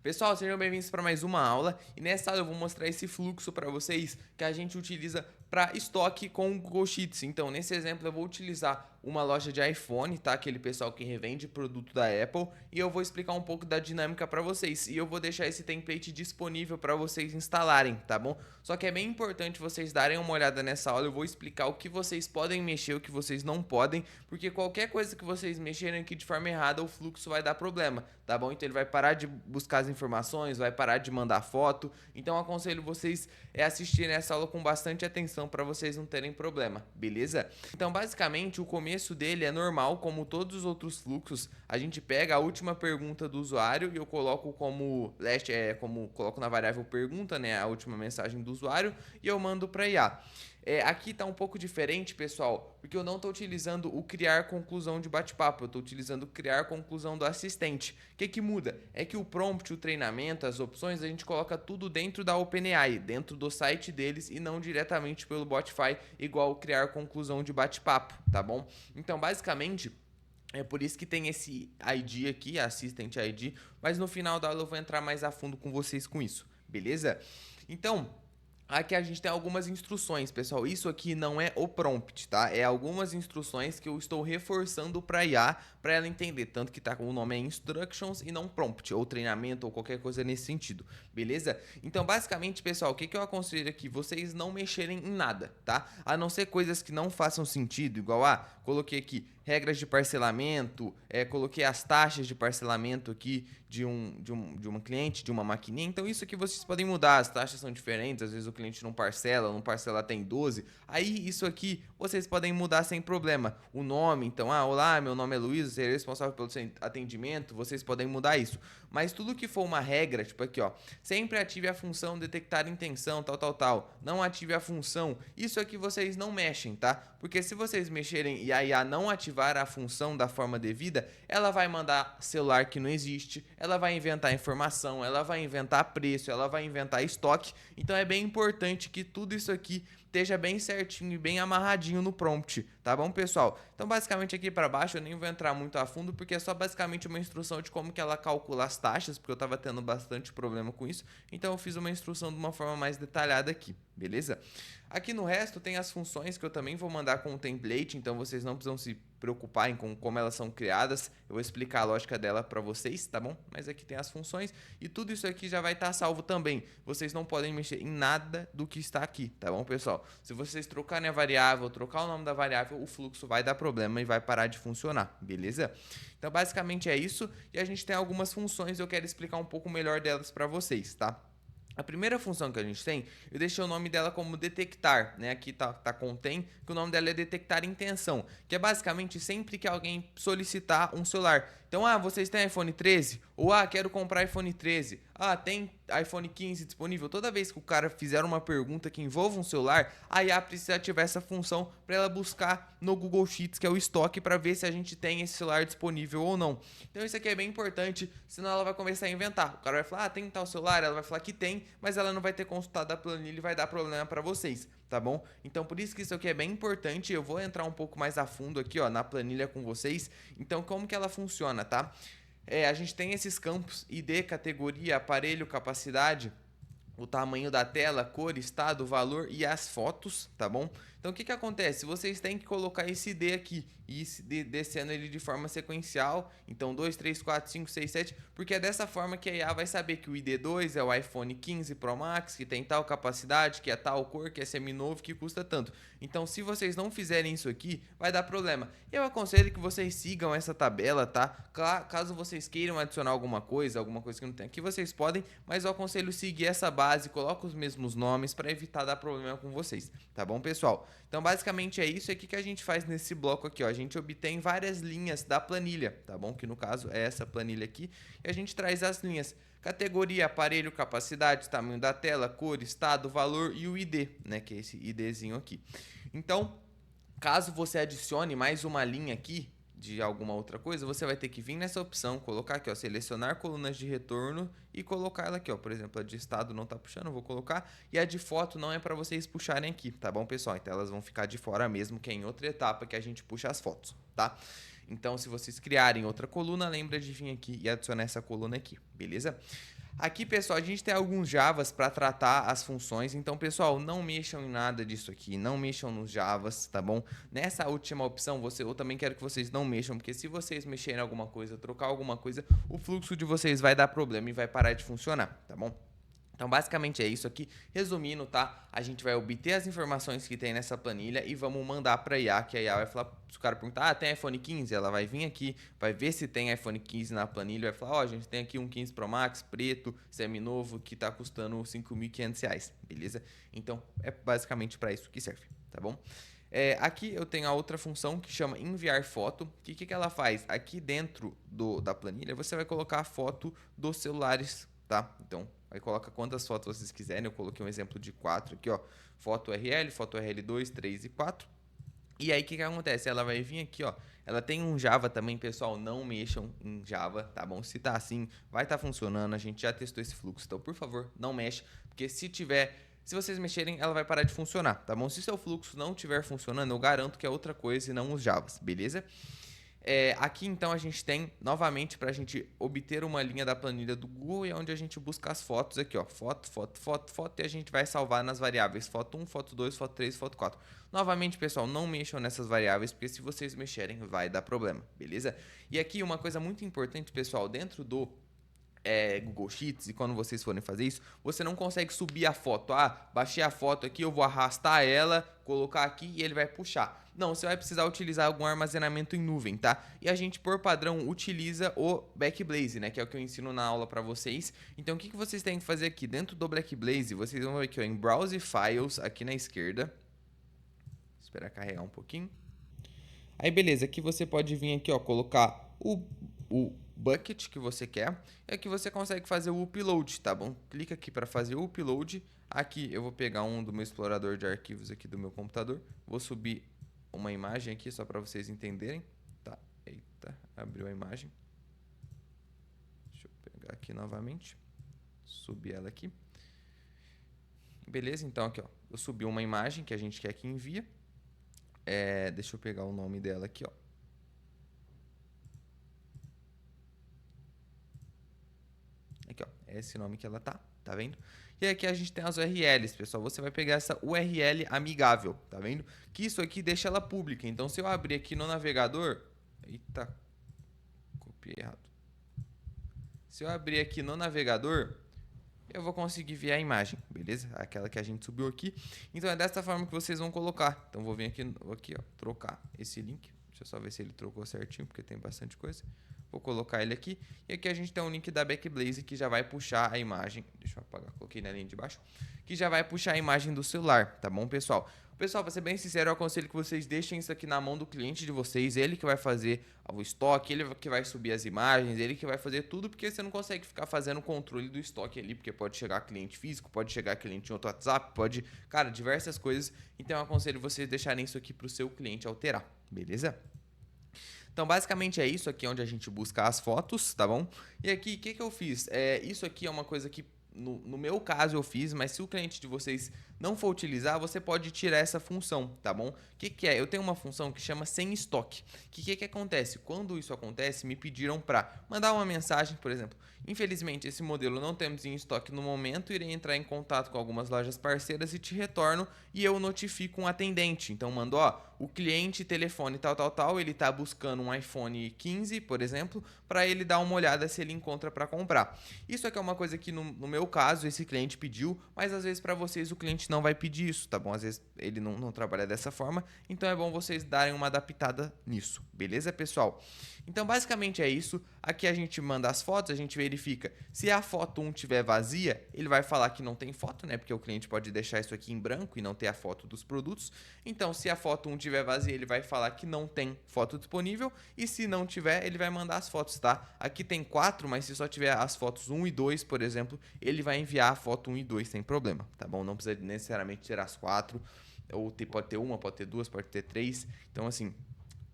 Pessoal, sejam bem-vindos para mais uma aula e nessa aula eu vou mostrar esse fluxo para vocês que a gente utiliza para estoque com o Google Sheets. Então, nesse exemplo eu vou utilizar uma loja de iPhone, tá? Aquele pessoal que revende produto da Apple, e eu vou explicar um pouco da dinâmica para vocês e eu vou deixar esse template disponível para vocês instalarem, tá bom? Só que é bem importante vocês darem uma olhada nessa aula, eu vou explicar o que vocês podem mexer, o que vocês não podem, porque qualquer coisa que vocês mexerem aqui de forma errada, o fluxo vai dar problema, tá bom? Então ele vai parar de buscar as informações, vai parar de mandar foto. Então eu aconselho vocês assistirem essa aula com bastante atenção para vocês não terem problema, beleza? Então basicamente o começo dele é normal, como todos os outros fluxos. A gente pega a última pergunta do usuário e eu coloco como coloco na variável pergunta, né, a última mensagem do usuário, e eu mando para IA. Aqui está um pouco diferente, pessoal, porque eu não estou utilizando o criar conclusão de bate-papo, eu estou utilizando o criar conclusão do assistente. O que muda? É que o prompt, o treinamento, as opções, a gente coloca tudo dentro da OpenAI, dentro do site deles e não diretamente pelo Botify, igual o criar conclusão de bate-papo, tá bom? Então, basicamente, é por isso que tem esse ID aqui, Assistant ID, mas no final da aula eu vou entrar mais a fundo com vocês com isso, beleza? Então, aqui a gente tem algumas instruções, pessoal. Isso aqui não é o prompt, tá? É algumas instruções que eu estou reforçando para a IA, para ela entender. Tanto que o nome é instructions e não prompt, ou treinamento, ou qualquer coisa nesse sentido, beleza? Então, basicamente, pessoal, o que eu aconselho aqui? Vocês não mexerem em nada, tá? A não ser coisas que não façam sentido, igual coloquei aqui regras de parcelamento, coloquei as taxas de parcelamento aqui de uma cliente, de uma maquininha. Então isso aqui vocês podem mudar, as taxas são diferentes, às vezes o cliente não parcela tem 12. Aí isso aqui vocês podem mudar sem problema. O nome, então, olá, meu nome é Luiz, serei responsável pelo seu atendimento, vocês podem mudar isso. Mas tudo que for uma regra, tipo aqui, sempre ative a função detectar intenção, tal. Não ative a função. Isso aqui vocês não mexem, tá? Porque se vocês mexerem e a IA não ativar a função da forma devida, ela vai mandar celular que não existe, ela vai inventar informação, ela vai inventar preço, ela vai inventar estoque. Então é bem importante que tudo isso aqui esteja bem certinho e bem amarradinho no prompt, tá bom, pessoal? Então basicamente aqui para baixo eu nem vou entrar muito a fundo, porque é só basicamente uma instrução de como que ela calcula as taxas, porque eu estava tendo bastante problema com isso, então eu fiz uma instrução de uma forma mais detalhada aqui, beleza? Aqui no resto tem as funções que eu também vou mandar com o template, então vocês não precisam se preocuparem com como elas são criadas, eu vou explicar a lógica dela para vocês, tá bom? Mas aqui tem as funções e tudo isso aqui já vai estar salvo também, vocês não podem mexer em nada do que está aqui, tá bom, pessoal? Se vocês trocarem a variável, trocar o nome da variável, o fluxo vai dar problema e vai parar de funcionar, beleza? Então basicamente é isso, e a gente tem algumas funções, eu quero explicar um pouco melhor delas para vocês, tá? A primeira função que a gente tem, eu deixei o nome dela como detectar, né? Aqui tá contém, que o nome dela é detectar intenção, que é basicamente sempre que alguém solicitar um celular. Então, vocês têm iPhone 13? Ou, quero comprar iPhone 13. Tem iPhone 15 disponível. Toda vez que o cara fizer uma pergunta que envolva um celular, a IA precisa ativar essa função para ela buscar no Google Sheets, que é o estoque, para ver se a gente tem esse celular disponível ou não. Então isso aqui é bem importante, senão ela vai começar a inventar. O cara vai falar, tem tal celular? Ela vai falar que tem, mas ela não vai ter consultado a planilha e vai dar problema para vocês, tá bom? Então por isso que isso aqui é bem importante, eu vou entrar um pouco mais a fundo aqui, na planilha com vocês. Então como que ela funciona, tá? A gente tem esses campos ID, categoria, aparelho, capacidade, o tamanho da tela, cor, estado, valor e as fotos, tá bom? Então o que acontece? Vocês têm que colocar esse ID aqui e descendo ele de forma sequencial, então 2, 3, 4, 5, 6, 7, porque é dessa forma que a IA vai saber que o ID2 é o iPhone 15 Pro Max, que tem tal capacidade, que é tal cor, que é seminovo, que custa tanto. Então se vocês não fizerem isso aqui, vai dar problema. Eu aconselho que vocês sigam essa tabela, tá? Caso vocês queiram adicionar alguma coisa que não tem aqui, vocês podem, mas eu aconselho seguir essa base, coloca os mesmos nomes para evitar dar problema com vocês, tá bom, pessoal? Então basicamente é isso, e o que a gente faz nesse bloco aqui, A gente obtém várias linhas da planilha, tá bom? Que no caso é essa planilha aqui, e a gente traz as linhas categoria, aparelho, capacidade, tamanho da tela, cor, estado, valor e o ID, né? Que é esse IDzinho aqui. Então, caso você adicione mais uma linha aqui de alguma outra coisa, você vai ter que vir nessa opção, colocar aqui, selecionar colunas de retorno e colocar ela aqui, por exemplo, a de estado não tá puxando, eu vou colocar, e a de foto não é para vocês puxarem aqui, tá bom, pessoal? Então elas vão ficar de fora mesmo, que é em outra etapa que a gente puxa as fotos, tá? Então, se vocês criarem outra coluna, lembra de vir aqui e adicionar essa coluna aqui, beleza? Aqui, pessoal, a gente tem alguns Javas para tratar as funções, então, pessoal, não mexam em nada disso aqui, não mexam nos Javas, tá bom? Nessa última opção, eu também quero que vocês não mexam, porque se vocês mexerem em alguma coisa, trocar alguma coisa, o fluxo de vocês vai dar problema e vai parar de funcionar, tá bom? Então, basicamente é isso aqui. Resumindo, tá? A gente vai obter as informações que tem nessa planilha e vamos mandar para a IA, que a IA vai falar, se o cara perguntar, tem iPhone 15? Ela vai vir aqui, vai ver se tem iPhone 15 na planilha, vai falar, ó, a gente tem aqui um 15 Pro Max preto, seminovo, que tá custando R$5.500, beleza? Então, é basicamente para isso que serve, tá bom? Aqui eu tenho a outra função que chama enviar foto. O que ela faz? Aqui dentro da planilha, você vai colocar a foto dos celulares, tá? Então, aí coloca quantas fotos vocês quiserem. Eu coloquei um exemplo de 4 aqui, ó. Foto URL, foto URL2, 3 e 4. E aí, o que acontece? Ela vai vir aqui, ó. Ela tem um Java também, pessoal. Não mexam em Java, tá bom? Se tá assim, vai estar funcionando. A gente já testou esse fluxo. Então, por favor, não mexe. Porque se vocês mexerem, ela vai parar de funcionar, tá bom? Se seu fluxo não estiver funcionando, eu garanto que é outra coisa e não os Javas, beleza? Aqui então a gente tem novamente para a gente obter uma linha da planilha do Google e é onde a gente busca as fotos aqui, ó, foto, foto, foto, foto, e a gente vai salvar nas variáveis foto 1, foto 2, foto 3, foto 4. Novamente, pessoal, não mexam nessas variáveis, porque se vocês mexerem vai dar problema, beleza? E aqui uma coisa muito importante, pessoal, dentro do Google Sheets, e quando vocês forem fazer isso, você não consegue subir a foto. Baixei a foto aqui, eu vou arrastar ela, colocar aqui e ele vai puxar. Não, você vai precisar utilizar algum armazenamento em nuvem, tá? E a gente, por padrão, utiliza o Backblaze, né? Que é o que eu ensino na aula para vocês. Então, o que vocês têm que fazer aqui? Dentro do Backblaze, vocês vão ver aqui, ó, em Browse Files, aqui na esquerda. Esperar carregar um pouquinho. Aí, beleza. Aqui você pode vir aqui, ó, colocar o bucket que você quer. E aqui você consegue fazer o upload, tá bom? Clica aqui para fazer o upload. Aqui eu vou pegar um do meu explorador de arquivos aqui do meu computador. Vou subir uma imagem aqui só para vocês entenderem. Tá, eita, abriu a imagem. Deixa eu pegar aqui novamente. Subir ela aqui. Beleza, então aqui, ó. Eu subi uma imagem que a gente quer que envia. Deixa eu pegar o nome dela aqui, ó. Aqui, ó, é esse nome que ela tá vendo? E aqui a gente tem as URLs, pessoal. Você vai pegar essa URL amigável, tá vendo? Que isso aqui deixa ela pública. Então, se eu abrir aqui no navegador... Eita, copiei errado. Se eu abrir aqui no navegador, eu vou conseguir ver a imagem, beleza? Aquela que a gente subiu aqui. Então, é dessa forma que vocês vão colocar. Então, vou vir aqui, ó, trocar esse link. Deixa eu só ver se ele trocou certinho, porque tem bastante coisa. Vou colocar ele aqui. E aqui a gente tem um link da Backblaze que já vai puxar a imagem. Deixa eu apagar, coloquei na linha de baixo. Que já vai puxar a imagem do celular, tá bom, pessoal? Pessoal, pra ser bem sincero, eu aconselho que vocês deixem isso aqui na mão do cliente de vocês. Ele que vai fazer o estoque, ele que vai subir as imagens, ele que vai fazer tudo, porque você não consegue ficar fazendo o controle do estoque ali, porque pode chegar cliente físico, pode chegar cliente em outro WhatsApp, pode, cara, diversas coisas. Então eu aconselho vocês deixarem isso aqui pro seu cliente alterar, beleza? Então, basicamente é isso aqui onde a gente busca as fotos, tá bom? E aqui, o que eu fiz? Isso aqui é uma coisa que, no meu caso, eu fiz, mas se o cliente de vocês não for utilizar, você pode tirar essa função, tá bom? O que é? Eu tenho uma função que chama sem estoque. O que acontece? Quando isso acontece, me pediram para mandar uma mensagem, por exemplo, infelizmente esse modelo não temos em estoque no momento, irei entrar em contato com algumas lojas parceiras e te retorno e eu notifico um atendente. Então mando, ó, o cliente telefone tal, ele tá buscando um iPhone 15, por exemplo, para ele dar uma olhada se ele encontra para comprar. Isso aqui é uma coisa que no meu caso esse cliente pediu, mas às vezes para vocês o cliente não vai pedir isso, tá bom? Às vezes ele não trabalha dessa forma, então é bom vocês darem uma adaptada nisso, beleza, pessoal? Então basicamente é isso. Aqui a gente manda as fotos, a gente verifica se a foto 1 tiver vazia, ele vai falar que não tem foto, né? Porque o cliente pode deixar isso aqui em branco e não ter a foto dos produtos. Então se a foto 1 tiver vazia, ele vai falar que não tem foto disponível, e se não tiver, ele vai mandar as fotos, tá? Aqui tem 4, mas se só tiver as fotos 1 e 2, por exemplo, ele vai enviar a foto 1 e 2 sem problema, tá bom? Não precisa necessariamente ter as 4, ou pode ter uma, pode ter 2, pode ter 3. Então assim,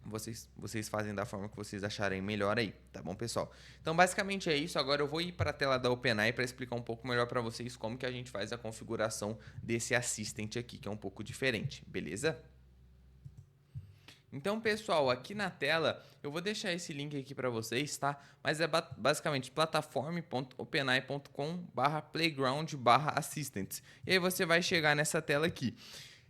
vocês fazem da forma que vocês acharem melhor aí, tá bom, pessoal? Então, basicamente é isso. Agora eu vou ir para a tela da OpenAI para explicar um pouco melhor para vocês como que a gente faz a configuração desse Assistant aqui, que é um pouco diferente, beleza? Então, pessoal, aqui na tela eu vou deixar esse link aqui para vocês, tá? Mas é basicamente plataform.openai.com/playground/assistants. E aí você vai chegar nessa tela aqui.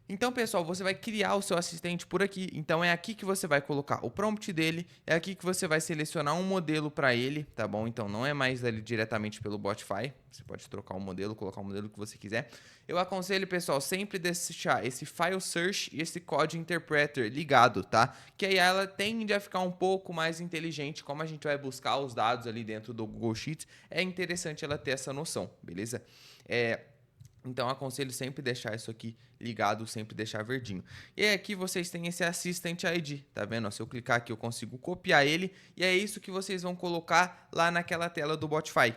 Então, pessoal, você vai criar o seu assistente por aqui. Então, é aqui que você vai colocar o prompt dele, é aqui que você vai selecionar um modelo para ele, tá bom? Então, não é mais ali diretamente pelo Botify. Você pode trocar o modelo, colocar o modelo que você quiser. Eu aconselho, pessoal, sempre deixar esse File Search e esse Code Interpreter ligado, tá? Que aí ela tende a ficar um pouco mais inteligente, como a gente vai buscar os dados ali dentro do Google Sheets. É interessante ela ter essa noção, beleza? Então, aconselho sempre deixar isso aqui ligado, sempre deixar verdinho. E aí, aqui vocês têm esse Assistant ID, tá vendo? Se eu clicar aqui, eu consigo copiar ele. E é isso que vocês vão colocar lá naquela tela do Botify.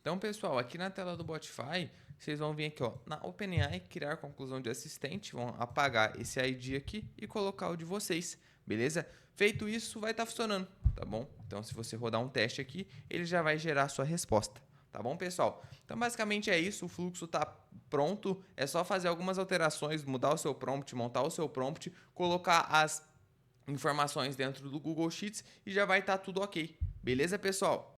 Então, pessoal, aqui na tela do Botify, vocês vão vir aqui, ó, na OpenAI, criar conclusão de assistente, vão apagar esse ID aqui e colocar o de vocês, beleza? Feito isso, vai estar funcionando, tá bom? Então, se você rodar um teste aqui, ele já vai gerar a sua resposta. Tá bom, pessoal? Então, basicamente é isso. O fluxo está pronto. É só fazer algumas alterações, mudar o seu prompt, montar o seu prompt, colocar as informações dentro do Google Sheets e já vai estar tudo ok. Beleza, pessoal?